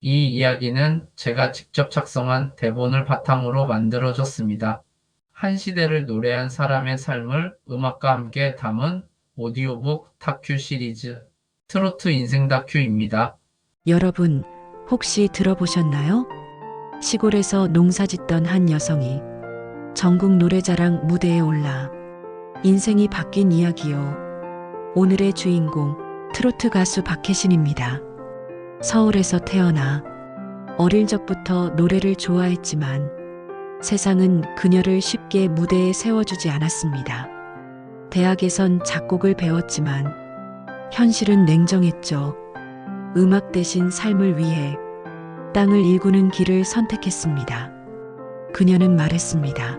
이 이야기는 제가 직접 작성한 대본을 바탕으로 만들어졌습니다. 한 시대를 노래한 사람의 삶을 음악과 함께 담은 오디오북 다큐 시리즈 트로트 인생 다큐입니다. 여러분, 혹시 들어보셨나요? 시골에서 농사짓던 한 여성이 전국 노래자랑 무대에 올라 인생이 바뀐 이야기요. 오늘의 주인공, 트로트 가수 박혜신입니다. 서울에서 태어나 어릴 적부터 노래를 좋아했지만 세상은 그녀를 쉽게 무대에 세워주지 않았습니다. 대학에선 작곡을 배웠지만 현실은 냉정했죠. 음악 대신 삶을 위해 땅을 일구는 길을 선택했습니다. 그녀는 말했습니다.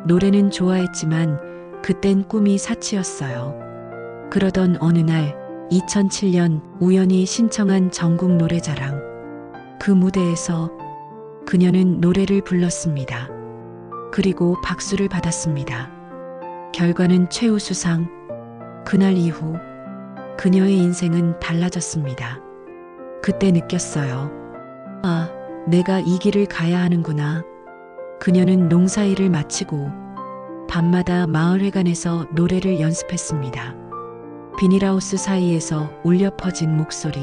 노래는 좋아했지만 그땐 꿈이 사치였어요. 그러던 어느 날 2007년 우연히 신청한 전국 노래자랑. 그 무대에서 그녀는 노래를 불렀습니다. 그리고 박수를 받았습니다. 결과는 최우수상. 그날 이후 그녀의 인생은 달라졌습니다. 그때 느꼈어요. 아, 내가 이 길을 가야 하는구나. 그녀는 농사일을 마치고 밤마다 마을회관에서 노래를 연습했습니다. 비닐하우스 사이에서 울려 퍼진 목소리.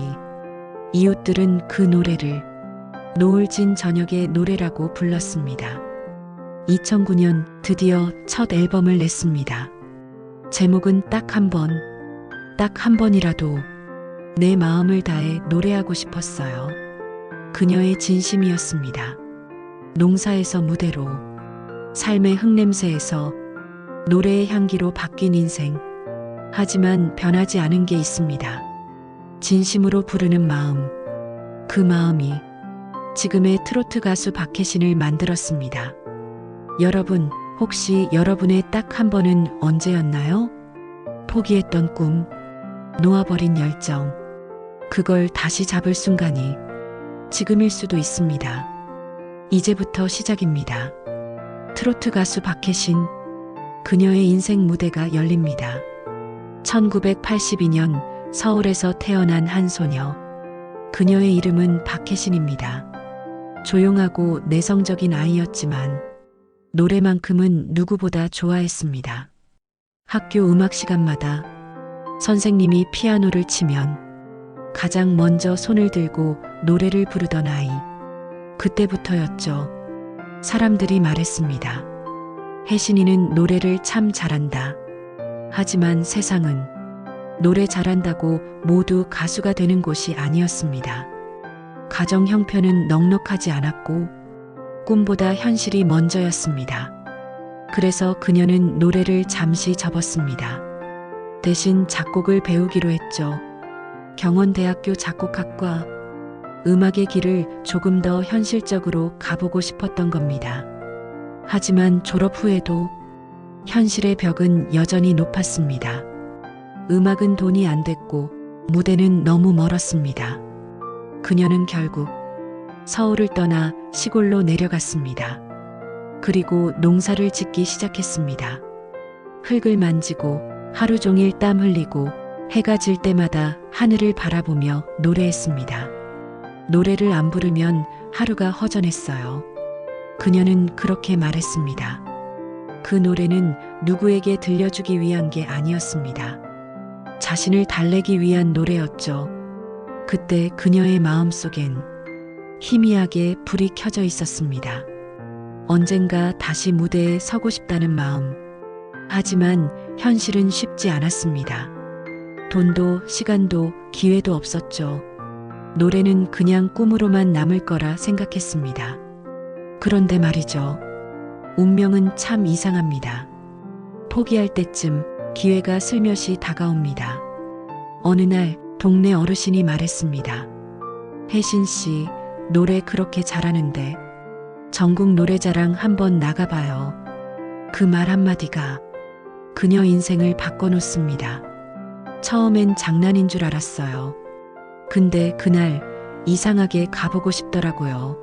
이웃들은 그 노래를 노을 진 저녁의 노래라고 불렀습니다. 2009년 드디어 첫 앨범을 냈습니다. 제목은 딱 한 번, 딱 한 번이라도 내 마음을 다해 노래하고 싶었어요. 그녀의 진심이었습니다. 농사에서 무대로, 삶의 흙냄새에서 노래의 향기로 바뀐 인생. 하지만 변하지 않은 게 있습니다. 진심으로 부르는 마음. 그 마음이 지금의 트로트 가수 박혜신을 만들었습니다. 여러분, 혹시 여러분의 딱 한 번은 언제였나요? 포기했던 꿈, 놓아버린 열정, 그걸 다시 잡을 순간이 지금일 수도 있습니다. 이제부터 시작입니다. 트로트 가수 박혜신, 그녀의 인생 무대가 열립니다. 1982년 서울에서 태어난 한 소녀. 그녀의 이름은 박혜신입니다. 조용하고 내성적인 아이였지만 노래만큼은 누구보다 좋아했습니다. 학교 음악 시간마다 선생님이 피아노를 치면 가장 먼저 손을 들고 노래를 부르던 아이. 그때부터였죠. 사람들이 말했습니다. 혜신이는 노래를 참 잘한다. 하지만 세상은 노래 잘한다고 모두 가수가 되는 곳이 아니었습니다. 가정 형편은 넉넉하지 않았고 꿈보다 현실이 먼저였습니다. 그래서 그녀는 노래를 잠시 접었습니다. 대신 작곡을 배우기로 했죠. 경원대학교 작곡학과. 음악의 길을 조금 더 현실적으로 가보고 싶었던 겁니다. 하지만 졸업 후에도 현실의 벽은 여전히 높았습니다. 음악은 돈이 안 됐고 무대는 너무 멀었습니다. 그녀는 결국 서울을 떠나 시골로 내려갔습니다. 그리고 농사를 짓기 시작했습니다. 흙을 만지고 하루 종일 땀 흘리고 해가 질 때마다 하늘을 바라보며 노래했습니다. 노래를 안 부르면 하루가 허전했어요. 그녀는 그렇게 말했습니다. 그 노래는 누구에게 들려주기 위한 게 아니었습니다. 자신을 달래기 위한 노래였죠. 그때 그녀의 마음속엔 희미하게 불이 켜져 있었습니다. 언젠가 다시 무대에 서고 싶다는 마음. 하지만 현실은 쉽지 않았습니다. 돈도 시간도 기회도 없었죠. 노래는 그냥 꿈으로만 남을 거라 생각했습니다. 그런데 말이죠. 운명은 참 이상합니다. 포기할 때쯤 기회가 슬며시 다가옵니다. 어느 날 동네 어르신이 말했습니다. 혜신 씨, 노래 그렇게 잘하는데 전국 노래자랑 한번 나가봐요. 그 말 한마디가 그녀 인생을 바꿔놓습니다. 처음엔 장난인 줄 알았어요. 근데 그날 이상하게 가보고 싶더라고요.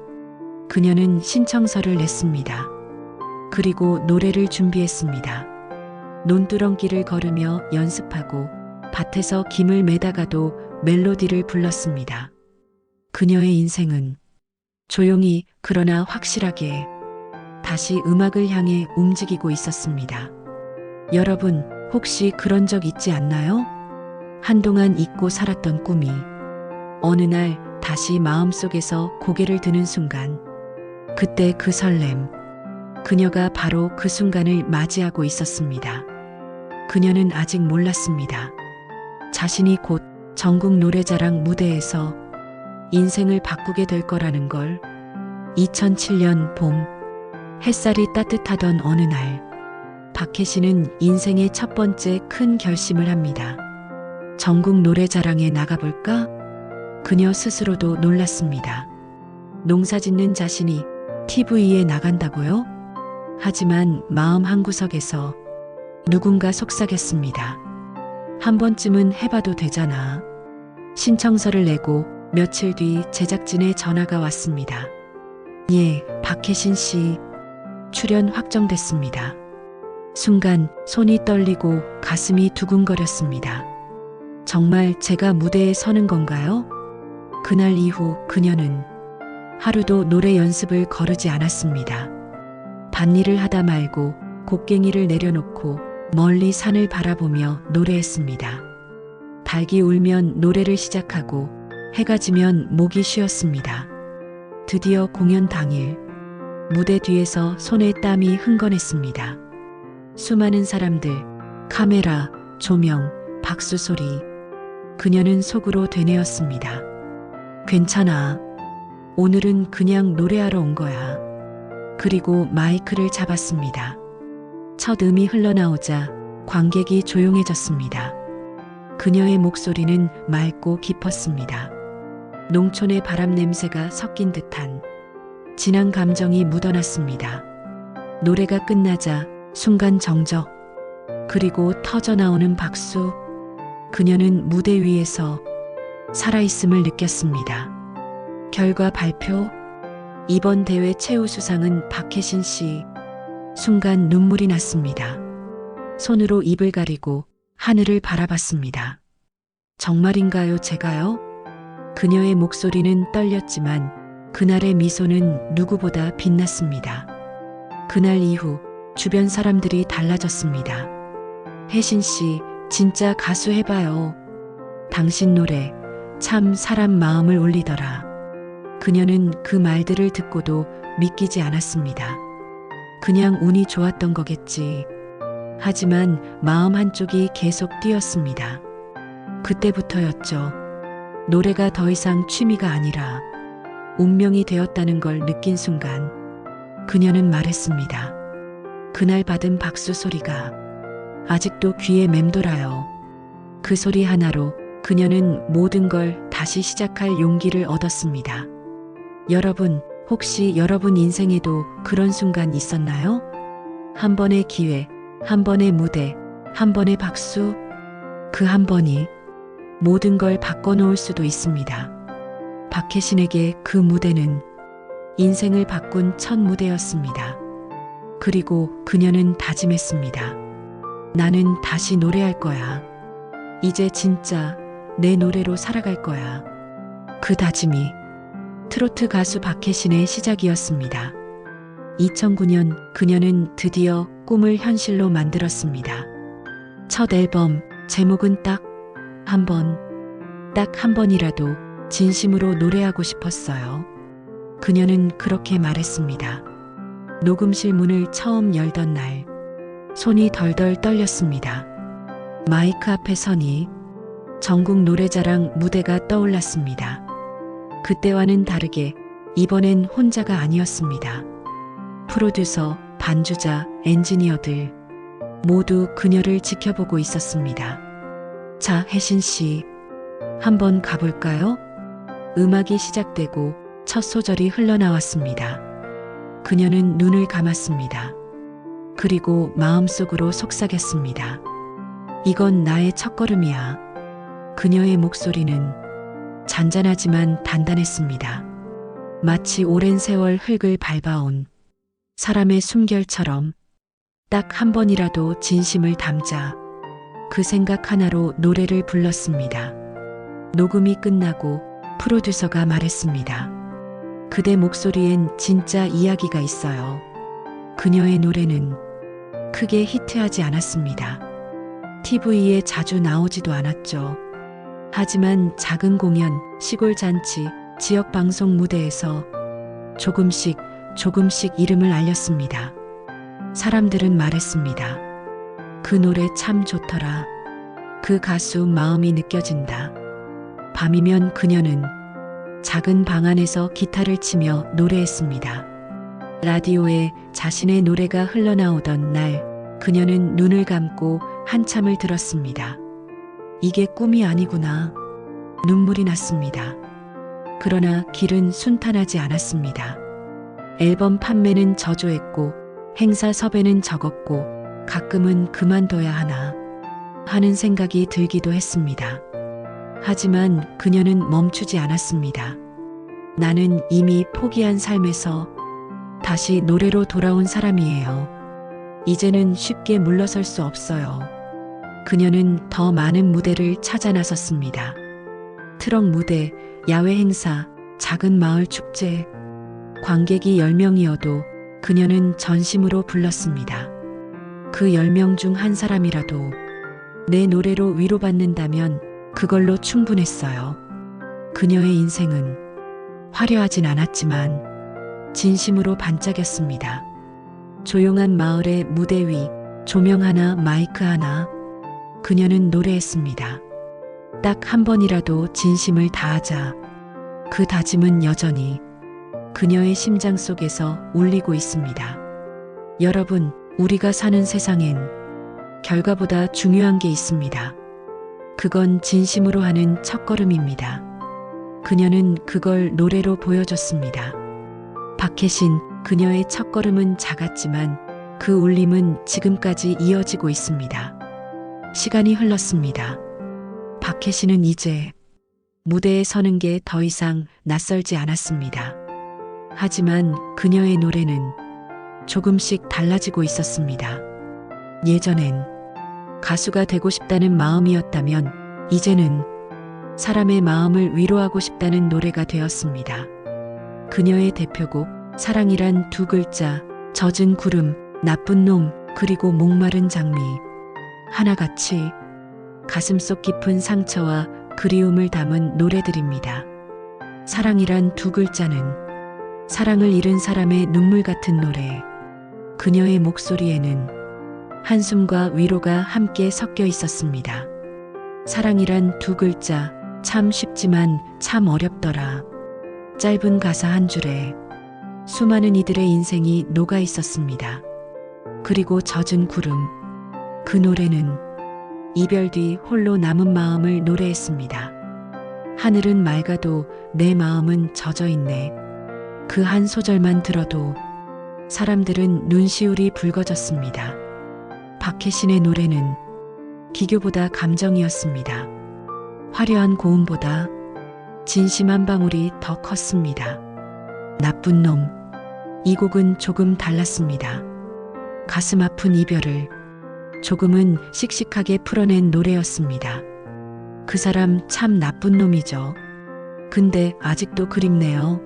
그녀는 신청서를 냈습니다. 그리고 노래를 준비했습니다. 논두렁길을 걸으며 연습하고 밭에서 김을 매다가도 멜로디를 불렀습니다. 그녀의 인생은 조용히 그러나 확실하게 다시 음악을 향해 움직이고 있었습니다. 여러분, 혹시 그런 적 있지 않나요? 한동안 잊고 살았던 꿈이 어느 날 다시 마음속에서 고개를 드는 순간, 그때 그 설렘, 그녀가 바로 그 순간을 맞이하고 있었습니다. 그녀는 아직 몰랐습니다. 자신이 곧 전국 노래자랑 무대에서 인생을 바꾸게 될 거라는 걸. 2007년 봄, 햇살이 따뜻하던 어느 날, 박혜신은 인생의 첫 번째 큰 결심을 합니다. 전국 노래자랑에 나가볼까? 그녀 스스로도 놀랐습니다. 농사 짓는 자신이 TV에 나간다고요? 하지만 마음 한구석에서 누군가 속삭였습니다. 한 번쯤은 해봐도 되잖아. 신청서를 내고 며칠 뒤 제작진의 전화가 왔습니다. 예, 박혜신 씨. 출연 확정됐습니다. 순간 손이 떨리고 가슴이 두근거렸습니다. 정말 제가 무대에 서는 건가요? 그날 이후 그녀는 하루도 노래 연습을 거르지 않았습니다. 밭일을 하다 말고 곡괭이를 내려놓고 멀리 산을 바라보며 노래했습니다. 닭이 울면 노래를 시작하고 해가 지면 목이 쉬었습니다. 드디어 공연 당일, 무대 뒤에서 손에 땀이 흥건했습니다. 수많은 사람들, 카메라, 조명, 박수 소리. 그녀는 속으로 되뇌었습니다. 괜찮아. 오늘은 그냥 노래하러 온 거야. 그리고 마이크를 잡았습니다. 첫 음이 흘러나오자 관객이 조용해졌습니다. 그녀의 목소리는 맑고 깊었습니다. 농촌의 바람 냄새가 섞인 듯한 진한 감정이 묻어났습니다. 노래가 끝나자 순간 정적, 그리고 터져나오는 박수. 그녀는 무대 위에서 살아있음을 느꼈습니다. 결과 발표. 이번 대회 최우수상은 박혜신 씨. 순간 눈물이 났습니다. 손으로 입을 가리고 하늘을 바라봤습니다. 정말인가요, 제가요? 그녀의 목소리는 떨렸지만 그날의 미소는 누구보다 빛났습니다. 그날 이후 주변 사람들이 달라졌습니다. 혜신 씨, 진짜 가수 해봐요. 당신 노래 참 사람 마음을 울리더라. 그녀는 그 말들을 듣고도 믿기지 않았습니다. 그냥 운이 좋았던 거겠지. 하지만 마음 한쪽이 계속 뛰었습니다. 그때부터였죠. 노래가 더 이상 취미가 아니라 운명이 되었다는 걸 느낀 순간 그녀는 말했습니다. 그날 받은 박수 소리가 아직도 귀에 맴돌아요. 그 소리 하나로 그녀는 모든 걸 다시 시작할 용기를 얻었습니다. 여러분, 혹시 여러분 인생에도 그런 순간 있었나요? 한 번의 기회, 한 번의 무대, 한 번의 박수. 그 한 번이 모든 걸 바꿔놓을 수도 있습니다. 박혜신에게 그 무대는 인생을 바꾼 첫 무대였습니다. 그리고 그녀는 다짐했습니다. 나는 다시 노래할 거야. 이제 진짜 내 노래로 살아갈 거야. 그 다짐이 트로트 가수 박혜신의 시작이었습니다. 2009년 그녀는 드디어 꿈을 현실로 만들었습니다. 첫 앨범 제목은 딱 한 번, 딱 한 번이라도 진심으로 노래하고 싶었어요. 그녀는 그렇게 말했습니다. 녹음실 문을 처음 열던 날, 손이 덜덜 떨렸습니다. 마이크 앞에 서니 전국 노래자랑 무대가 떠올랐습니다. 그때와는 다르게 이번엔 혼자가 아니었습니다. 프로듀서, 반주자, 엔지니어들 모두 그녀를 지켜보고 있었습니다. 자, 혜신 씨, 한번 가볼까요? 음악이 시작되고 첫 소절이 흘러나왔습니다. 그녀는 눈을 감았습니다. 그리고 마음속으로 속삭였습니다. 이건 나의 첫걸음이야. 그녀의 목소리는 잔잔하지만 단단했습니다. 마치 오랜 세월 흙을 밟아온 사람의 숨결처럼 딱 한 번이라도 진심을 담자 그 생각 하나로 노래를 불렀습니다. 녹음이 끝나고 프로듀서가 말했습니다. 그대 목소리엔 진짜 이야기가 있어요. 그녀의 노래는 크게 히트하지 않았습니다. TV에 자주 나오지도 않았죠. 하지만 작은 공연, 시골 잔치, 지역 방송 무대에서 조금씩 이름을 알렸습니다. 사람들은 말했습니다. 그 노래 참 좋더라. 그 가수 마음이 느껴진다. 밤이면 그녀는 작은 방 안에서 기타를 치며 노래했습니다. 라디오에 자신의 노래가 흘러나오던 날, 그녀는 눈을 감고 한참을 들었습니다. 이게 꿈이 아니구나. 눈물이 났습니다. 그러나 길은 순탄하지 않았습니다. 앨범 판매는 저조했고 행사 섭외는 적었고 가끔은 그만둬야 하나 하는 생각이 들기도 했습니다. 하지만 그녀는 멈추지 않았습니다. 나는 이미 포기한 삶에서 다시 노래로 돌아온 사람이에요. 이제는 쉽게 물러설 수 없어요. 그녀는 더 많은 무대를 찾아 나섰습니다. 트럭 무대, 야외 행사, 작은 마을 축제, 관객이 10명이어도 그녀는 전심으로 불렀습니다. 그 10명 중 한 사람이라도 내 노래로 위로받는다면 그걸로 충분했어요. 그녀의 인생은 화려하진 않았지만 진심으로 반짝였습니다. 조용한 마을의 무대 위, 조명 하나, 마이크 하나, 그녀는 노래했습니다. 딱 한 번이라도 진심을 다하자. 그 다짐은 여전히 그녀의 심장 속에서 울리고 있습니다. 여러분, 우리가 사는 세상엔 결과보다 중요한 게 있습니다. 그건 진심으로 하는 첫걸음입니다. 그녀는 그걸 노래로 보여줬습니다. 박혜신, 그녀의 첫걸음은 작았지만 그 울림은 지금까지 이어지고 있습니다. 시간이 흘렀습니다. 박혜신은 이제 무대에 서는 게 더 이상 낯설지 않았습니다. 하지만 그녀의 노래는 조금씩 달라지고 있었습니다. 예전엔 가수가 되고 싶다는 마음이었다면 이제는 사람의 마음을 위로하고 싶다는 노래가 되었습니다. 그녀의 대표곡 사랑이란 두 글자, 젖은 구름, 나쁜 놈, 그리고 목마른 장미 하나같이 가슴속 깊은 상처와 그리움을 담은 노래들입니다. 사랑이란 두 글자는 사랑을 잃은 사람의 눈물 같은 노래. 그녀의 목소리에는 한숨과 위로가 함께 섞여 있었습니다. 사랑이란 두 글자, 참 쉽지만 참 어렵더라. 짧은 가사 한 줄에 수많은 이들의 인생이 녹아 있었습니다. 그리고 젖은 구름. 그 노래는 이별 뒤 홀로 남은 마음을 노래했습니다. 하늘은 맑아도 내 마음은 젖어 있네. 그 한 소절만 들어도 사람들은 눈시울이 붉어졌습니다. 박혜신의 노래는 기교보다 감정이었습니다. 화려한 고음보다 진심 한 방울이 더 컸습니다. 나쁜 놈. 이 곡은 조금 달랐습니다. 가슴 아픈 이별을 조금은 씩씩하게 풀어낸 노래였습니다. 그 사람 참 나쁜 놈이죠. 근데 아직도 그립네요.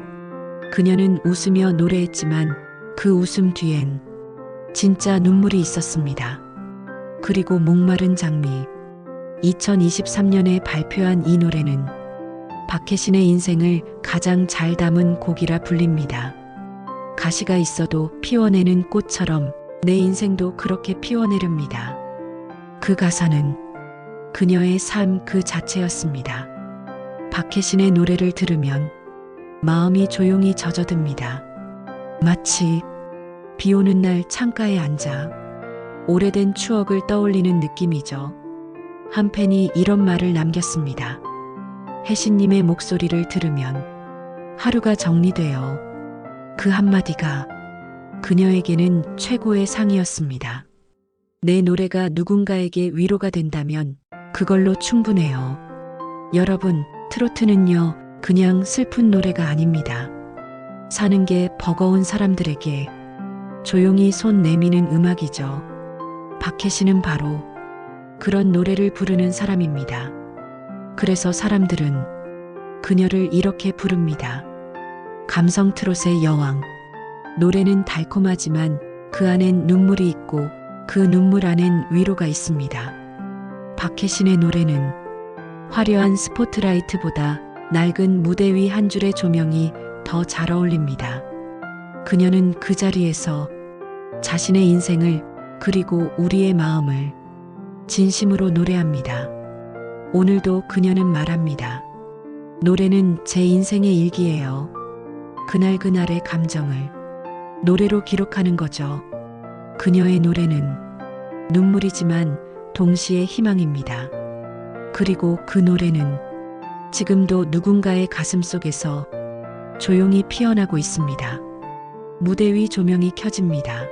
그녀는 웃으며 노래했지만 그 웃음 뒤엔 진짜 눈물이 있었습니다. 그리고 목마른 장미. 2023년에 발표한 이 노래는 박혜신의 인생을 가장 잘 담은 곡이라 불립니다. 가시가 있어도 피워내는 꽃처럼 내 인생도 그렇게 피워내렵니다. 그 가사는 그녀의 삶 그 자체였습니다. 박혜신의 노래를 들으면 마음이 조용히 젖어듭니다. 마치 비 오는 날 창가에 앉아 오래된 추억을 떠올리는 느낌이죠. 한 팬이 이런 말을 남겼습니다. 혜신님의 목소리를 들으면 하루가 정리되어. 그 한마디가 그녀에게는 최고의 상이었습니다. 내 노래가 누군가에게 위로가 된다면 그걸로 충분해요. 여러분, 트로트는요, 그냥 슬픈 노래가 아닙니다. 사는 게 버거운 사람들에게 조용히 손 내미는 음악이죠. 박혜신은 바로 그런 노래를 부르는 사람입니다. 그래서 사람들은 그녀를 이렇게 부릅니다. 감성 트롯의 여왕. 노래는 달콤하지만 그 안엔 눈물이 있고 그 눈물 안엔 위로가 있습니다. 박혜신의 노래는 화려한 스포트라이트보다 낡은 무대 위 한 줄의 조명이 더 잘 어울립니다. 그녀는 그 자리에서 자신의 인생을 그리고 우리의 마음을 진심으로 노래합니다. 오늘도 그녀는 말합니다. 노래는 제 인생의 일기예요. 그날그날의 감정을 노래로 기록하는 거죠. 그녀의 노래는 눈물이지만 동시에 희망입니다. 그리고 그 노래는 지금도 누군가의 가슴 속에서 조용히 피어나고 있습니다. 무대 위 조명이 켜집니다.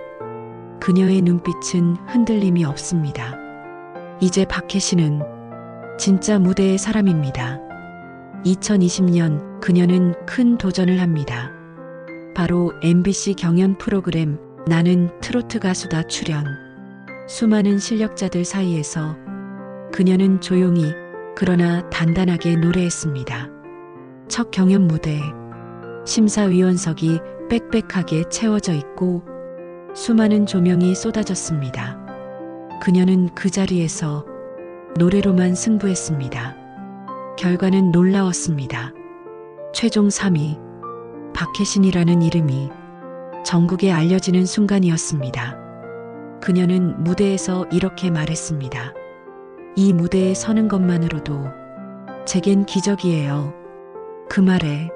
그녀의 눈빛은 흔들림이 없습니다. 이제 박혜신은 진짜 무대의 사람입니다. 2020년 그녀는 큰 도전을 합니다. 바로 MBC 경연 프로그램 나는 트로트 가수다 출연. 수많은 실력자들 사이에서 그녀는 조용히 그러나 단단하게 노래했습니다. 첫 경연 무대. 심사위원석이 빽빽하게 채워져 있고 수많은 조명이 쏟아졌습니다. 그녀는 그 자리에서 노래로만 승부했습니다. 결과는 놀라웠습니다. 최종 3위. 박혜신이라는 이름이 전국에 알려지는 순간이었습니다. 그녀는 무대에서 이렇게 말했습니다. 이 무대에 서는 것만으로도 제겐 기적이에요. 그 말에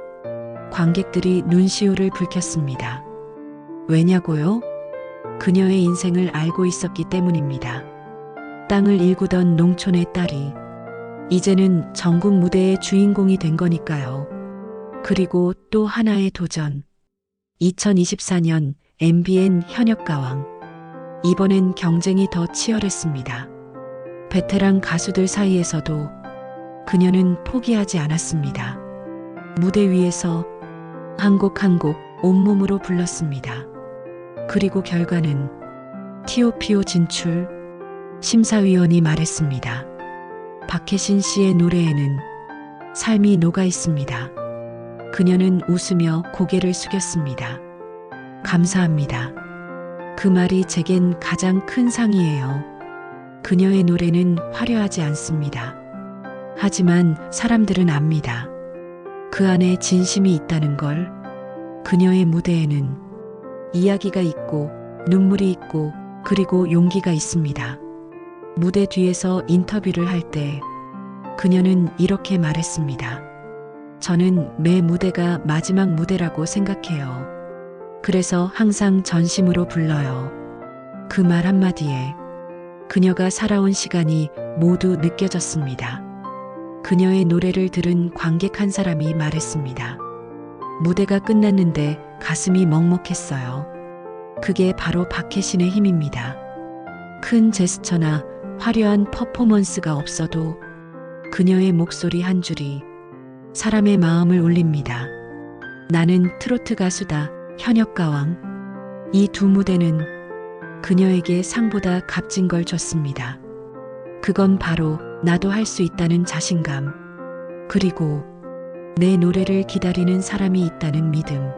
관객들이 눈시울을 붉혔습니다. 왜냐고요? 그녀의 인생을 알고 있었기 때문입니다. 땅을 일구던 농촌의 딸이 이제는 전국 무대의 주인공이 된 거니까요. 그리고 또 하나의 도전. 2024년 MBN 현역가왕. 이번엔 경쟁이 더 치열했습니다. 베테랑 가수들 사이에서도 그녀는 포기하지 않았습니다. 무대 위에서 한 곡 한 곡 온몸으로 불렀습니다. 그리고 결과는 TOPO 진출. 심사위원이 말했습니다. 박혜신 씨의 노래에는 삶이 녹아 있습니다. 그녀는 웃으며 고개를 숙였습니다. 감사합니다. 그 말이 제겐 가장 큰 상이에요. 그녀의 노래는 화려하지 않습니다. 하지만 사람들은 압니다. 그 안에 진심이 있다는 걸. 그녀의 무대에는 이야기가 있고 눈물이 있고 그리고 용기가 있습니다. 무대 뒤에서 인터뷰를 할 때 그녀는 이렇게 말했습니다. 저는 매 무대가 마지막 무대라고 생각해요. 그래서 항상 전심으로 불러요. 그 말 한마디에 그녀가 살아온 시간이 모두 느껴졌습니다. 그녀의 노래를 들은 관객 한 사람이 말했습니다. 무대가 끝났는데 가슴이 먹먹했어요. 그게 바로 박혜신의 힘입니다. 큰 제스처나 화려한 퍼포먼스가 없어도 그녀의 목소리 한 줄이 사람의 마음을 울립니다. 나는 트로트 가수다, 현역가왕. 이 두 무대는 그녀에게 상보다 값진 걸 줬습니다. 그건 바로 나도 할 수 있다는 자신감. 그리고 내 노래를 기다리는 사람이 있다는 믿음.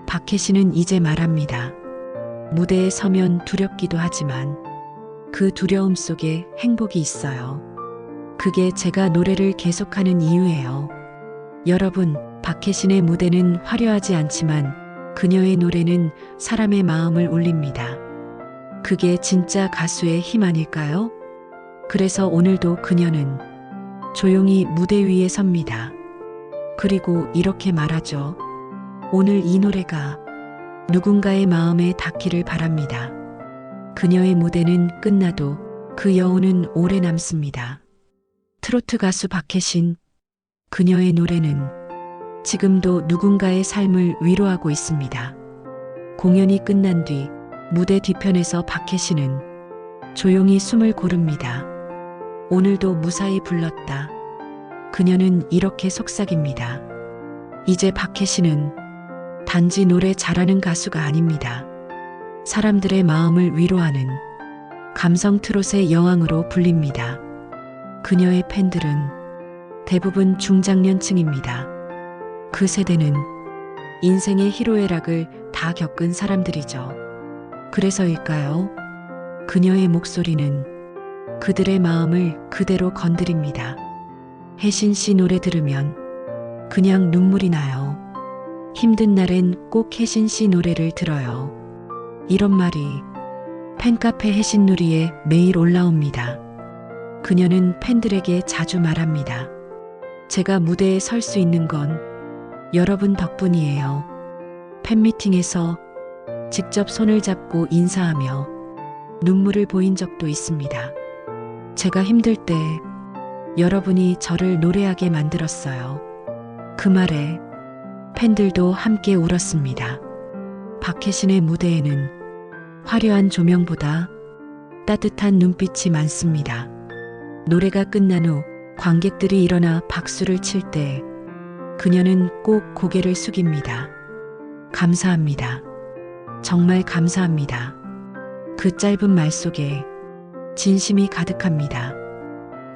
박혜신은 이제 말합니다. 무대에 서면 두렵기도 하지만 그 두려움 속에 행복이 있어요. 그게 제가 노래를 계속하는 이유예요. 여러분, 박혜신의 무대는 화려하지 않지만 그녀의 노래는 사람의 마음을 울립니다. 그게 진짜 가수의 힘 아닐까요? 그래서 오늘도 그녀는 조용히 무대 위에 섭니다. 그리고 이렇게 말하죠. 오늘 이 노래가 누군가의 마음에 닿기를 바랍니다. 그녀의 무대는 끝나도 그 여운은 오래 남습니다. 트로트 가수 박혜신. 그녀의 노래는 지금도 누군가의 삶을 위로하고 있습니다. 공연이 끝난 뒤 무대 뒤편에서 박혜신은 조용히 숨을 고릅니다. 오늘도 무사히 불렀다. 그녀는 이렇게 속삭입니다. 이제 박혜신은 단지 노래 잘하는 가수가 아닙니다. 사람들의 마음을 위로하는 감성 트롯의 여왕으로 불립니다. 그녀의 팬들은 대부분 중장년층입니다. 그 세대는 인생의 희로애락을 다 겪은 사람들이죠. 그래서일까요? 그녀의 목소리는 그들의 마음을 그대로 건드립니다. 혜신 씨 노래 들으면 그냥 눈물이 나요. 힘든 날엔 꼭 혜신 씨 노래를 들어요. 이런 말이 팬카페 혜신누리에 매일 올라옵니다. 그녀는 팬들에게 자주 말합니다. 제가 무대에 설 수 있는 건 여러분 덕분이에요. 팬미팅에서 직접 손을 잡고 인사하며 눈물을 보인 적도 있습니다. 제가 힘들 때 여러분이 저를 노래하게 만들었어요. 그 말에 팬들도 함께 울었습니다. 박혜신의 무대에는 화려한 조명보다 따뜻한 눈빛이 많습니다. 노래가 끝난 후 관객들이 일어나 박수를 칠 때 그녀는 꼭 고개를 숙입니다. 감사합니다. 정말 감사합니다. 그 짧은 말 속에 진심이 가득합니다.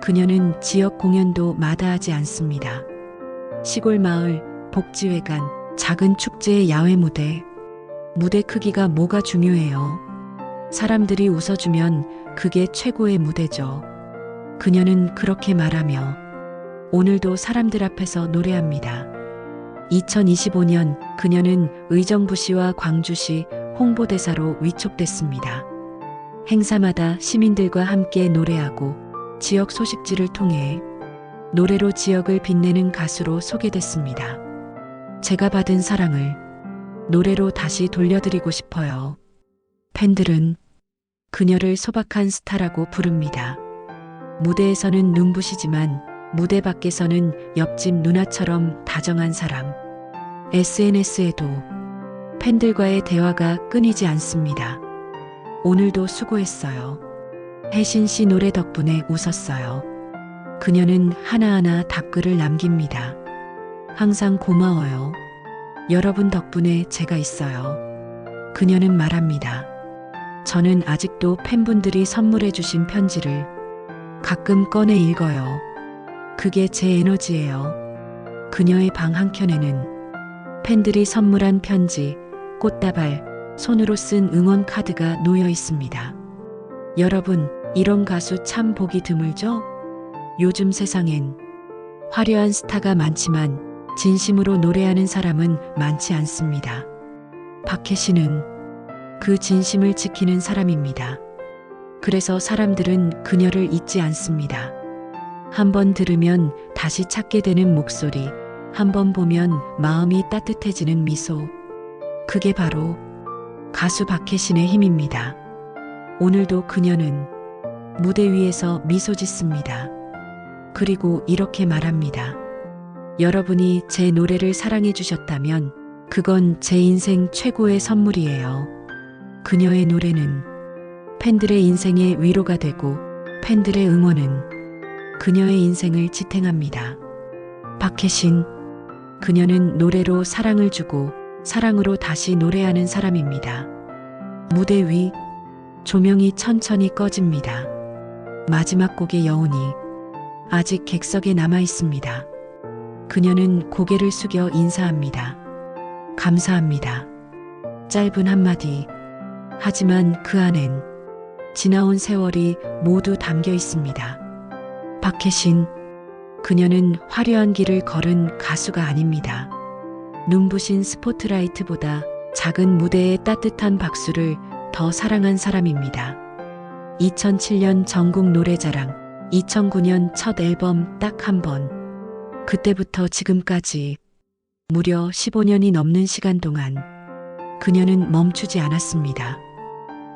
그녀는 지역 공연도 마다하지 않습니다. 시골 마을, 복지회관, 작은 축제의 야외 무대. 무대 크기가 뭐가 중요해요. 사람들이 웃어주면 그게 최고의 무대죠. 그녀는 그렇게 말하며 오늘도 사람들 앞에서 노래합니다. 2025년 그녀는 의정부시와 광주시 홍보대사로 위촉됐습니다. 행사마다 시민들과 함께 노래하고 지역 소식지를 통해 노래로 지역을 빛내는 가수로 소개됐습니다. 제가 받은 사랑을 노래로 다시 돌려드리고 싶어요. 팬들은 그녀를 소박한 스타라고 부릅니다. 무대에서는 눈부시지만 무대 밖에서는 옆집 누나처럼 다정한 사람. SNS에도 팬들과의 대화가 끊이지 않습니다. 오늘도 수고했어요. 혜신 씨 노래 덕분에 웃었어요. 그녀는 하나하나 답글을 남깁니다. 항상 고마워요. 여러분 덕분에 제가 있어요. 그녀는 말합니다. 저는 아직도 팬분들이 선물해 주신 편지를 가끔 꺼내 읽어요. 그게 제 에너지예요. 그녀의 방 한켠에는 팬들이 선물한 편지, 꽃다발, 손으로 쓴 응원 카드가 놓여 있습니다. 여러분, 이런 가수 참 보기 드물죠? 요즘 세상엔 화려한 스타가 많지만 진심으로 노래하는 사람은 많지 않습니다. 박혜신은 그 진심을 지키는 사람입니다. 그래서 사람들은 그녀를 잊지 않습니다. 한번 들으면 다시 찾게 되는 목소리, 한번 보면 마음이 따뜻해지는 미소. 그게 바로 가수 박혜신의 힘입니다. 오늘도 그녀는 무대 위에서 미소 짓습니다. 그리고 이렇게 말합니다. 여러분이 제 노래를 사랑해 주셨다면 그건 제 인생 최고의 선물이에요. 그녀의 노래는 팬들의 인생의 위로가 되고 팬들의 응원은 그녀의 인생을 지탱합니다. 박혜신, 그녀는 노래로 사랑을 주고 사랑으로 다시 노래하는 사람입니다. 무대 위 조명이 천천히 꺼집니다. 마지막 곡의 여운이 아직 객석에 남아 있습니다. 그녀는 고개를 숙여 인사합니다. 감사합니다. 짧은 한마디. 하지만 그 안엔 지나온 세월이 모두 담겨 있습니다. 박혜신, 그녀는 화려한 길을 걸은 가수가 아닙니다. 눈부신 스포트라이트보다 작은 무대의 따뜻한 박수를 더 사랑한 사람입니다. 2007년 전국 노래자랑, 2009년 첫 앨범 딱 한 번. 그때부터 지금까지 무려 15년이 넘는 시간 동안 그녀는 멈추지 않았습니다.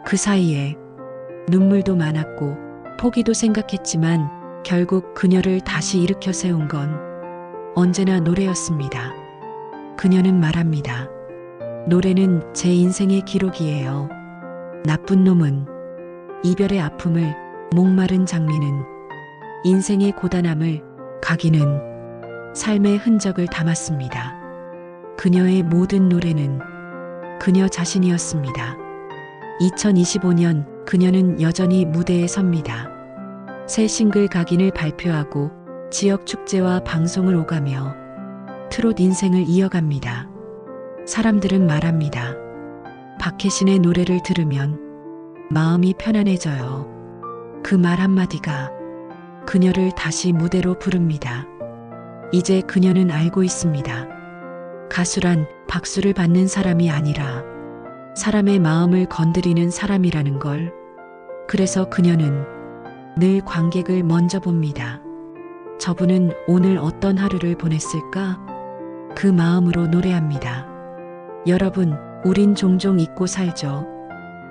그 사이에 눈물도 많았고 포기도 생각했지만 결국 그녀를 다시 일으켜 세운 건 언제나 노래였습니다. 그녀는 말합니다. 노래는 제 인생의 기록이에요. 나쁜 놈은 이별의 아픔을, 목마른 장미는 인생의 고단함을, 각인은 삶의 흔적을 담았습니다. 그녀의 모든 노래는 그녀 자신이었습니다. 2025년 그녀는 여전히 무대에 섭니다. 새 싱글 각인을 발표하고 지역 축제와 방송을 오가며 트롯 인생을 이어갑니다. 사람들은 말합니다. 박혜신의 노래를 들으면 마음이 편안해져요. 그 말 한마디가 그녀를 다시 무대로 부릅니다. 이제 그녀는 알고 있습니다. 가수란 박수를 받는 사람이 아니라 사람의 마음을 건드리는 사람이라는 걸. 그래서 그녀는 늘 관객을 먼저 봅니다. 저분은 오늘 어떤 하루를 보냈을까? 그 마음으로 노래합니다. 여러분, 우린 종종 잊고 살죠.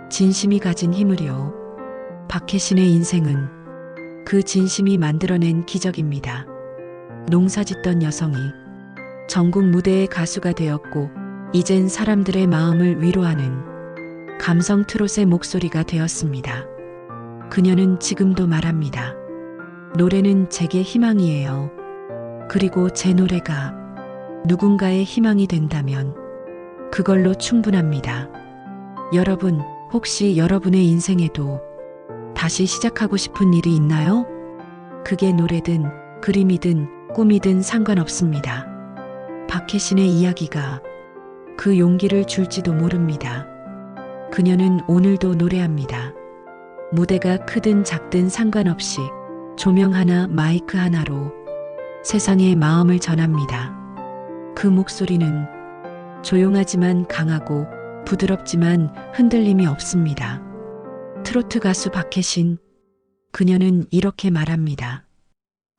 진심이 가진 힘을요. 박혜신의 인생은 그 진심이 만들어낸 기적입니다. 농사짓던 여성이 전국 무대의 가수가 되었고, 이젠 사람들의 마음을 위로하는 감성 트롯의 목소리가 되었습니다. 그녀는 지금도 말합니다. 노래는 제게 희망이에요. 그리고 제 노래가 누군가의 희망이 된다면 그걸로 충분합니다. 여러분, 혹시 여러분의 인생에도 다시 시작하고 싶은 일이 있나요? 그게 노래든 그림이든 꿈이든 상관없습니다. 박혜신의 이야기가 그 용기를 줄지도 모릅니다. 그녀는 오늘도 노래합니다. 무대가 크든 작든 상관없이 조명 하나, 마이크 하나로 세상의 마음을 전합니다. 그 목소리는 조용하지만 강하고 부드럽지만 흔들림이 없습니다. 트로트 가수 박혜신, 그녀는 이렇게 말합니다.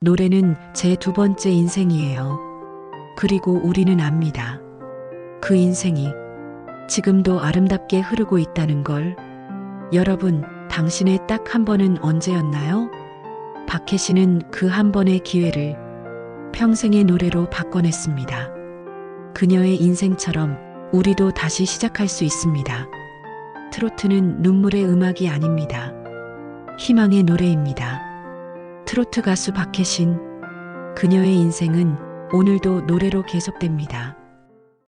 노래는 제 두 번째 인생이에요. 그리고 우리는 압니다. 그 인생이 지금도 아름답게 흐르고 있다는 걸. 여러분, 당신의 딱 한 번은 언제였나요? 박혜신은 그 한 번의 기회를 평생의 노래로 바꿔냈습니다. 그녀의 인생처럼 우리도 다시 시작할 수 있습니다. 트로트는 눈물의 음악이 아닙니다. 희망의 노래입니다. 트로트 가수 박혜신, 그녀의 인생은 오늘도 노래로 계속됩니다.